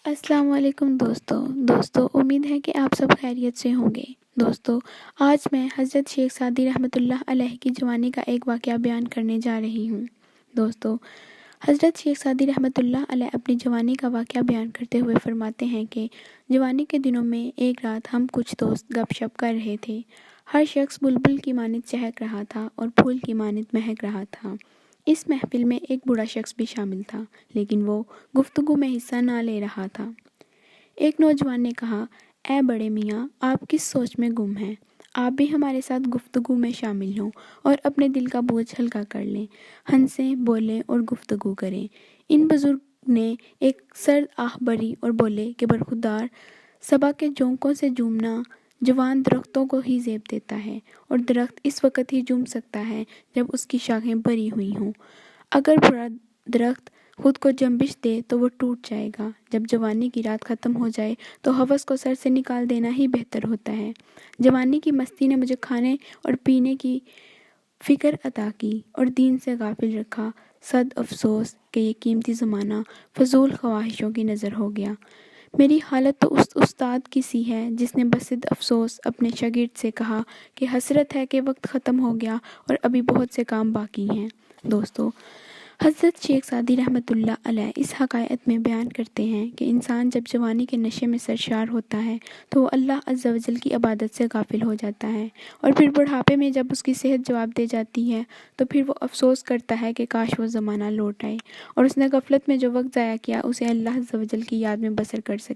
السلام علیکم دوستو امید ہے کہ آپ سب خیریت سے ہوں گے۔ دوستو آج میں حضرت شیخ سعدی رحمۃ اللہ علیہ کی جوانی کا ایک واقعہ بیان کرنے جا رہی ہوں۔ دوستو حضرت شیخ سعدی رحمۃ اللہ علیہ اپنی جوانی کا واقعہ بیان کرتے ہوئے فرماتے ہیں کہ جوانی کے دنوں میں ایک رات ہم کچھ دوست گپ شپ کر رہے تھے۔ ہر شخص بلبل کی مانند چہک رہا تھا اور پھول کی مانند مہک رہا تھا۔ اس محفل میں ایک بوڑھا شخص بھی شامل تھا، لیکن وہ گفتگو میں حصہ نہ لے رہا تھا۔ ایک نوجوان نے کہا، اے بڑے میاں، آپ کس سوچ میں گم ہیں؟ آپ بھی ہمارے ساتھ گفتگو میں شامل ہوں اور اپنے دل کا بوجھ ہلکا کر لیں، ہنسیں، بولیں اور گفتگو کریں۔ ان بزرگ نے ایک سرد آہ بھری اور بولے کہ برخوردار صبا کے جھونکوں سے جھومنا جوان درختوں کو ہی زیب دیتا ہے، اور درخت اس وقت ہی جھوم سکتا ہے جب اس کی شاخیں بھری ہوئی ہوں۔ اگر برا درخت خود کو جنبش دے تو وہ ٹوٹ جائے گا۔ جب جوانی کی رات ختم ہو جائے تو ہوس کو سر سے نکال دینا ہی بہتر ہوتا ہے۔ جوانی کی مستی نے مجھے کھانے اور پینے کی فکر عطا کی اور دین سے غافل رکھا۔ صد افسوس کہ یہ قیمتی زمانہ فضول خواہشوں کی نذر ہو گیا۔ میری حالت تو اس استاد کی سی ہے جس نے بصد افسوس اپنے شاگرد سے کہا کہ حسرت ہے کہ وقت ختم ہو گیا اور ابھی بہت سے کام باقی ہیں۔ دوستو حضرت شیخ سعدی رحمۃ اللہ علیہ اس حقائق میں بیان کرتے ہیں کہ انسان جب جوانی کے نشے میں سرشار ہوتا ہے تو وہ اللہ عز و جل کی عبادت سے غافل ہو جاتا ہے، اور پھر بڑھاپے میں جب اس کی صحت جواب دے جاتی ہے تو پھر وہ افسوس کرتا ہے کہ کاش وہ زمانہ لوٹ آئے اور اس نے غفلت میں جو وقت ضائع کیا اسے اللہ عز و جل کی یاد میں بسر کر سکے۔